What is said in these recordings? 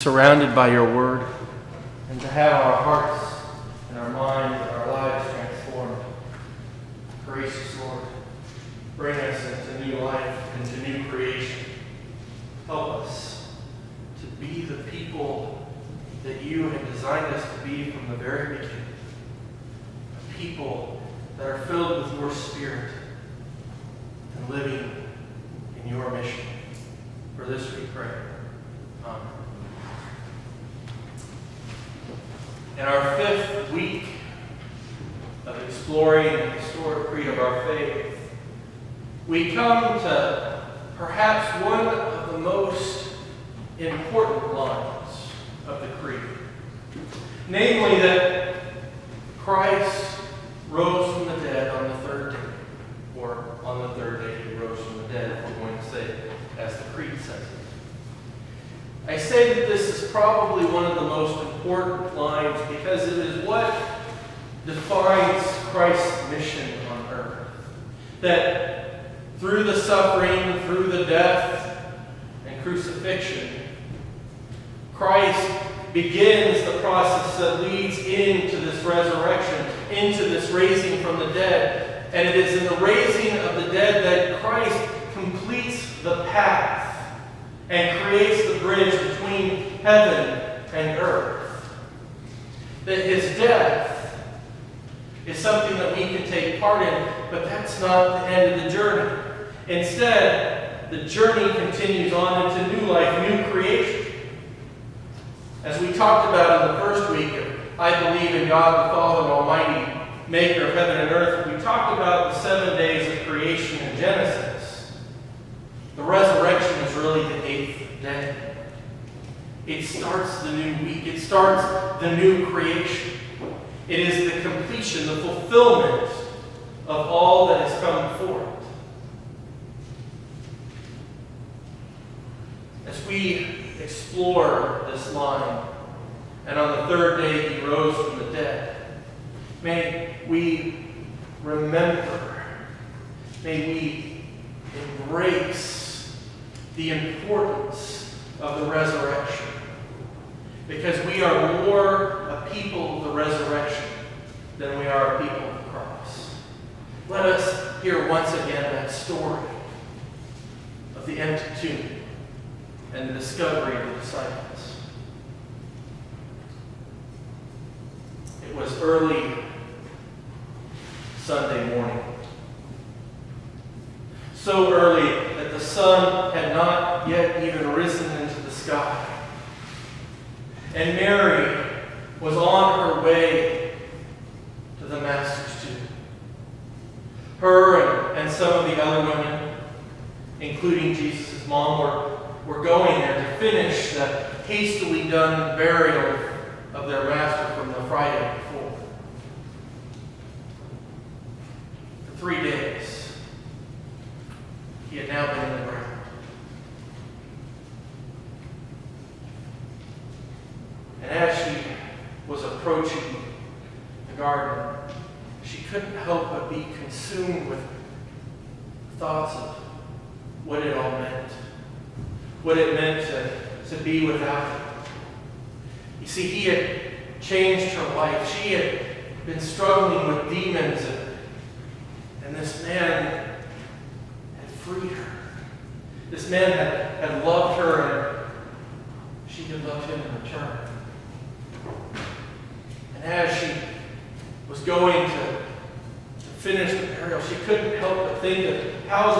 surrounded by your word, and to have our hearts and our minds and our lives transformed. Gracious Lord, bring us into new life, into new creation. Help us to be the people that you have designed us to be from the very beginning. A people that are filled with your Spirit and living in your mission. For this we pray. Amen. In our fifth week of exploring the historic creed of our faith, we come to perhaps one of the most important lines of the creed. Namely that Christ rose from the dead on the third day. Or on the third day he rose from the dead, if we're going to say it as the creed says it. I say that this is probably one of the most important lines because it is what defines Christ's mission on earth. That through the suffering, through the death and crucifixion, Christ begins the process that leads into this resurrection, into this raising from the dead. And it is in the raising of the dead that Christ completes the path and creates the bridge between heaven and earth. That his death is something that we can take part in, but that's not the end of the journey. Instead, the journey continues on into new life, new creation. As we talked about in the first week of I Believe in God the Father Almighty, Maker of heaven and earth, we talked about the 7 days of creation in Genesis. The resurrection is really the 8th day. It starts the new week. It starts the new creation. It is the completion, the fulfillment of all that has come before it. As we explore this line, and on the third day he rose from the dead, may we remember, may we embrace the importance of the resurrection. Because we are more a people of the resurrection than we are a people of the cross. Let us hear once again that story of the empty tomb and the discovery of the disciples. It was early Sunday morning. So early that the sun had not yet even risen into the sky. And Mary was on her way to the Master's tomb. Her and some of the other women, including Jesus' mom, were going there to finish the hastily done burial of their Master from the Friday before. For 3 days, he had now been in the ground. And as she was approaching the garden, she couldn't help but be consumed with thoughts of what it all meant. What it meant to be without him. You see, he had changed her life. She had been struggling with demons, and this man had freed her. This man had loved her, and she had loved him in return. And as she was going to finish the burial, she couldn't help but think of how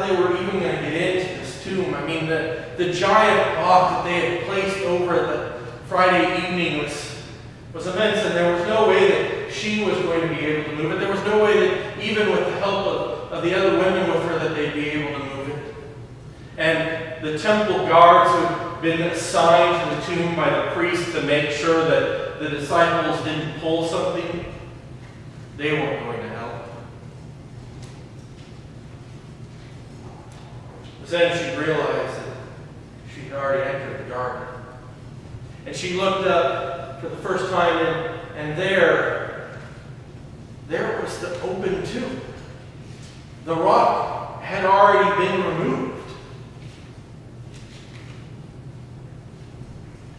they were even going to get into this tomb. I mean, the giant rock that they had placed over the Friday evening was immense, and there was no way that she was going to be able to move it. There was no way that even with the help of the other women with her that they'd be able to move it. And the temple guards who had been assigned to the tomb by the priest to make sure that the disciples didn't pull something, they weren't going to help. But then she realized that she had already entered the garden. And she looked up for the first time, and there was the open tomb. The rock had already been removed.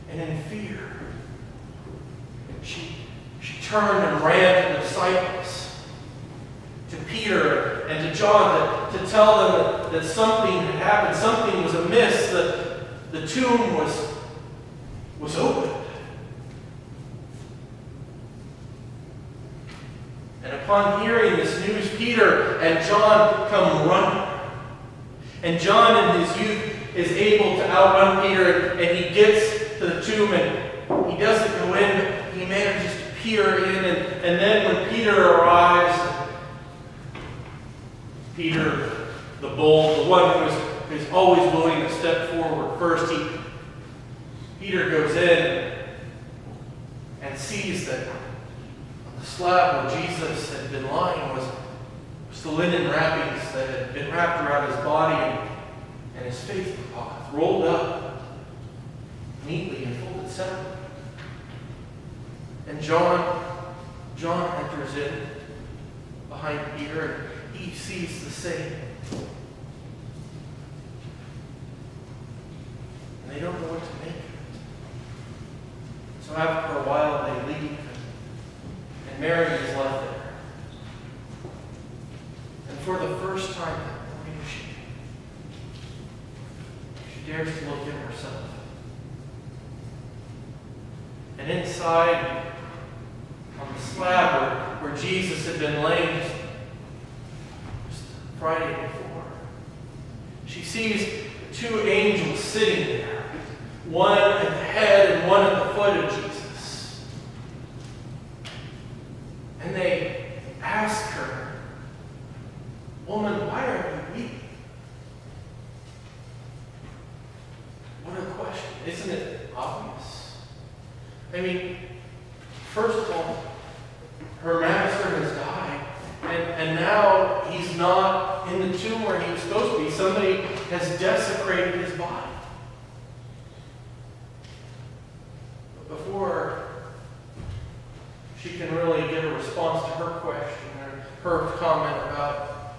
and in fear, she turned and ran to the disciples, to Peter and to John, to tell them that something had happened, something was amiss, the tomb was opened. And upon hearing this news, Peter and John come running. And John in his youth is able to outrun Peter, and he gets to the tomb, and he doesn't go in, but he manages to peer in. And then when Peter arrives, Peter, the bold, the one who is always willing to step forward first, Peter goes in and sees that on the slab where Jesus had been lying was the linen wrappings that had been wrapped around his body and his face cloth, rolled up neatly and folded separately. And John enters in behind Peter, and he sees the same. And they don't know what to make of it. So after a while they leave, and Mary is left there. And for the first time that morning, she dares to look in herself. And inside, on the slab where Jesus had been laying just Friday before, she sees two angels sitting there, one at the head and one at the foot of Jesus. And they ask her, "Woman, why are you weeping?" What a question. Isn't it obvious? I mean, first of all, her master has died, and now he's not in the tomb where he was supposed to be. Somebody has desecrated his body. But before she can really get a response to her question or her comment about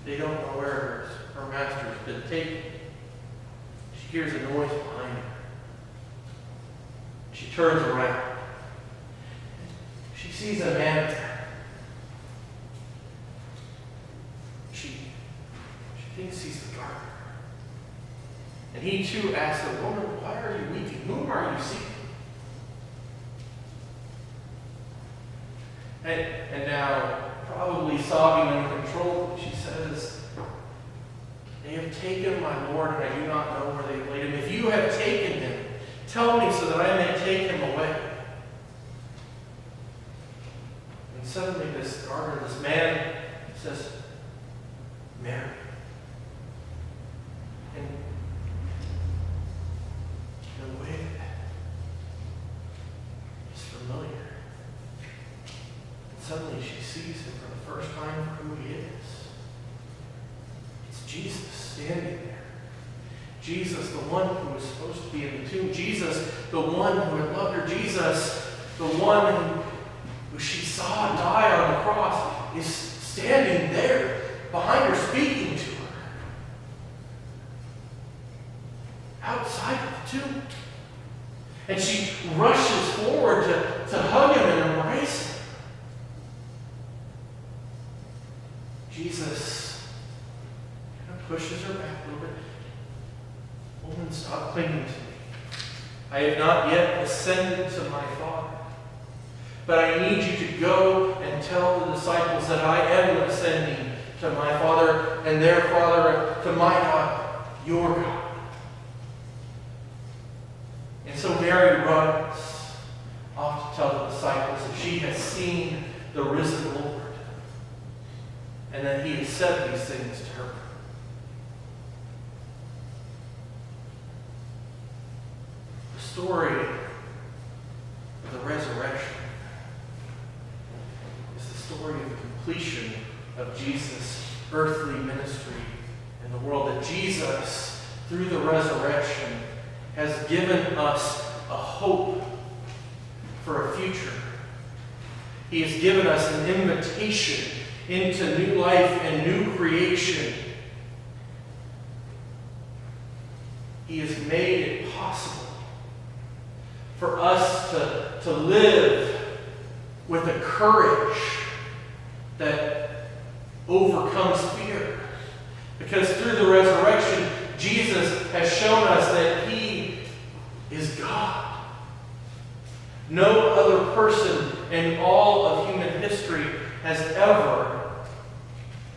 they don't know where her master's been taken, she hears a noise behind her. She turns around. She sees a man there. She thinks he's the gardener. And he too asks her, "Woman, why are you weeping? Whom are you seeking?" And now, probably sobbing uncontrollably, she says, "They have taken my Lord, and I do not know where they laid him. If you have taken him, tell me so that I may take him away." And suddenly this gardener, this man, says, "Mary." And in a way is familiar. And suddenly she sees him for the first time for who he is. It's Jesus standing there. Jesus, the one who was supposed to be in the tomb. Jesus, the one who had loved her. Jesus, the one who she saw die on the cross, is standing there behind her, speaking to her. Outside of the tomb. And she rushes forward to hug him and embrace him. Jesus kind of pushes her back a little bit. "Woman, stop clinging to me. I have not yet ascended to my Father. But I need you to go and tell the disciples that I am ascending to my Father and their Father, to my God, your God." And so Mary runs off to tell the disciples that she has seen the risen Lord and that he has said these things to her. The story of the resurrection is the story of the completion of Jesus' earthly ministry in the world. That Jesus, through the resurrection, has given us a hope for a future. He has given us an invitation into new life and new creation. He He has made it possible for us to live with a courage that overcomes fear. Because through the resurrection, Jesus has shown us that He is God. No other person in all of human history has ever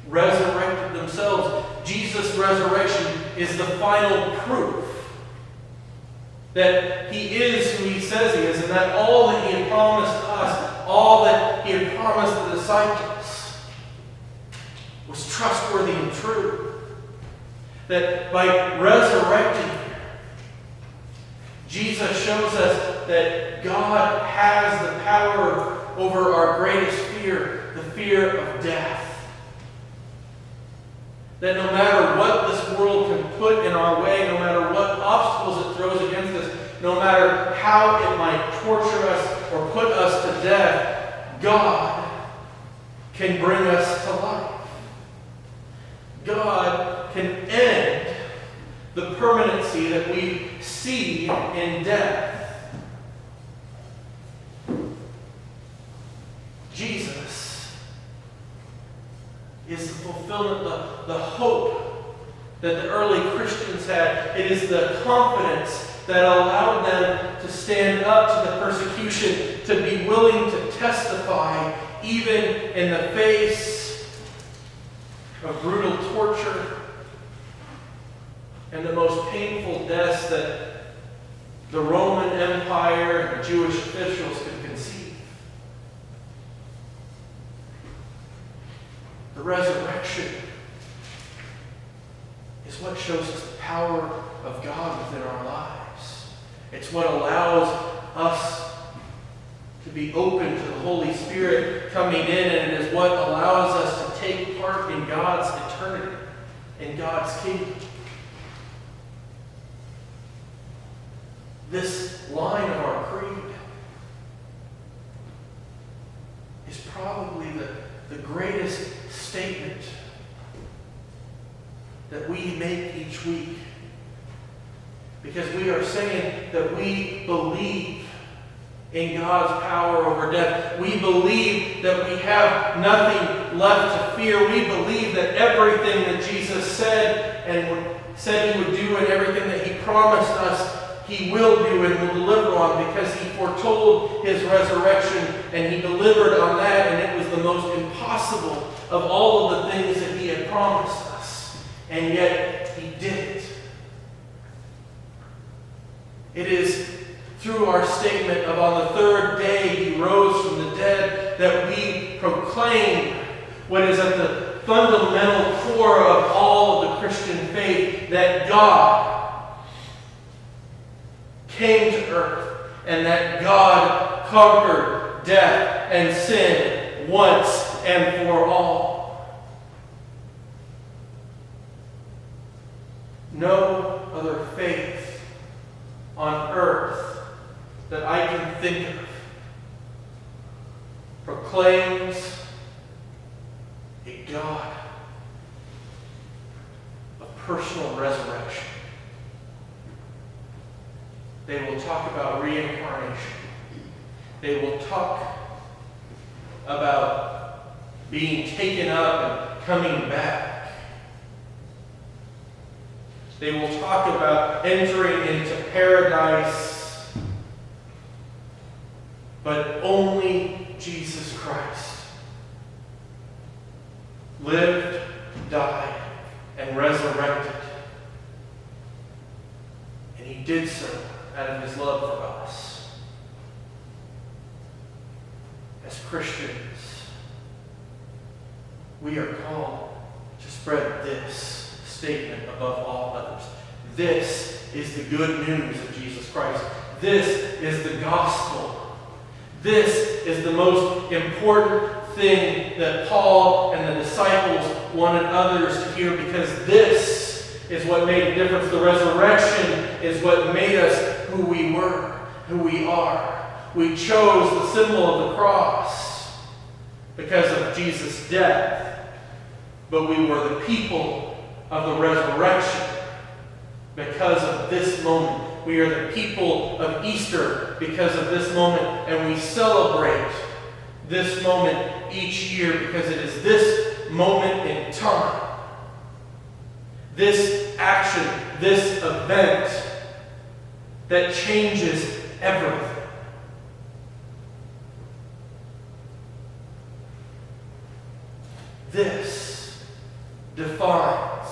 resurrected themselves. Jesus' resurrection is the final proof that He is who He says He is, and that all that He had promised us, all that He had promised the disciples, was trustworthy and true. That by resurrecting, Jesus shows us that God has the power over our greatest fear, the fear of death. That no matter what this world can put in our way, no matter what obstacles it throws against us, no matter how it might torture us or put us to death, God can bring us to life. God can end the permanency that we see in death. Jesus is the fulfillment, the hope that the early Christians had. It is the confidence that allowed them to stand up to the persecution, to be willing to testify even in the face of brutal torture and the most painful deaths that the Roman Empire and the Jewish officials could conceive. The resurrection is what shows us the power of God within our lives. It's what allows us to be open to the Holy Spirit coming in, and it is what allows us to take part in God's eternity, in God's kingdom. This line of our creed is probably the greatest statement that we make each week. Because we are saying that we believe in God's power over death. We believe that we have nothing left to fear. We believe that everything that Jesus said He would do and everything that He promised us, He will do and will deliver on, because He foretold His resurrection and He delivered on that, and it was the most impossible of all of the things that He had promised us. And yet He did it. It is through our statement of on the third day He rose from the dead that we proclaim what is at the fundamental core of all of the Christian faith, that God came to earth and that God conquered death and sin once and for all. No other faith on earth that I can think of proclaims a God of personal resurrection. They will talk about reincarnation. They will talk about being taken up and coming back. They will talk about entering into paradise. But only Jesus Christ lived, died, and resurrected. And He did so out of His love for us. As Christians, we are called to spread this statement above all others. This is the good news of Jesus Christ. This is the gospel. This is the most important thing that Paul and the disciples wanted others to hear, because this is what made a difference. The resurrection is what made us who we were, who we are. We chose the symbol of the cross because of Jesus' death, but we were the people of the resurrection because of this moment. We are the people of Easter because of this moment, and we celebrate this moment each year because it is this moment in time, this action, this event that changes everything. This defines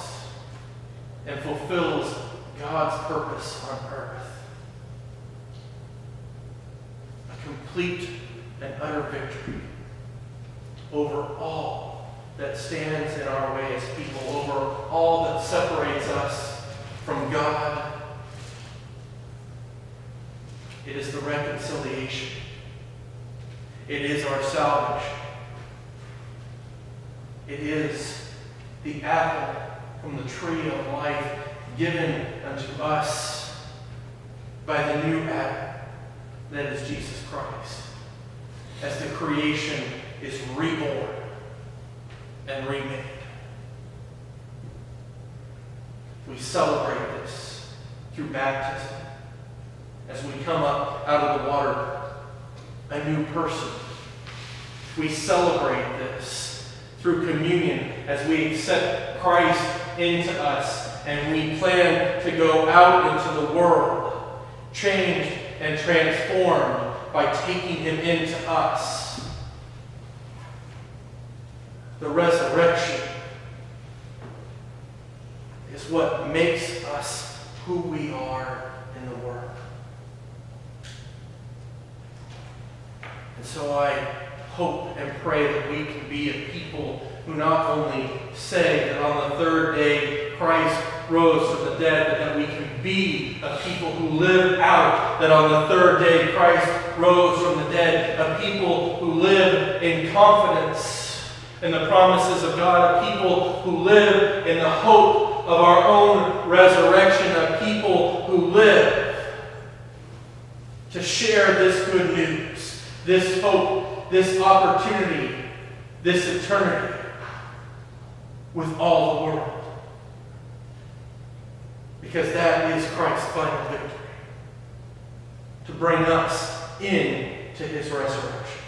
and fulfills God's purpose on earth. A complete and utter victory over all that stands in our way as people, over all that separates us from God. It is the reconciliation. It is our salvation. It is the apple from the tree of life given unto us by the new Adam, that is Jesus Christ, as the creation is reborn and remade. We celebrate this through baptism as we come up out of the water a new person. We celebrate this through communion as we accept Christ into us and we plan to go out into the world, changed and transformed by taking him into us. The resurrection is what makes us who we are in the world. And so I hope and pray that we can be a people who not only say that on the third day Christ rose from the dead, but that we can be a people who live out that on the third day Christ rose from the dead, a people who live in confidence in the promises of God, a people who live in the hope of our own resurrection, a people who live to share this good news, this hope, this opportunity, this eternity with all the world. Because that is Christ's final victory, to bring us into his resurrection.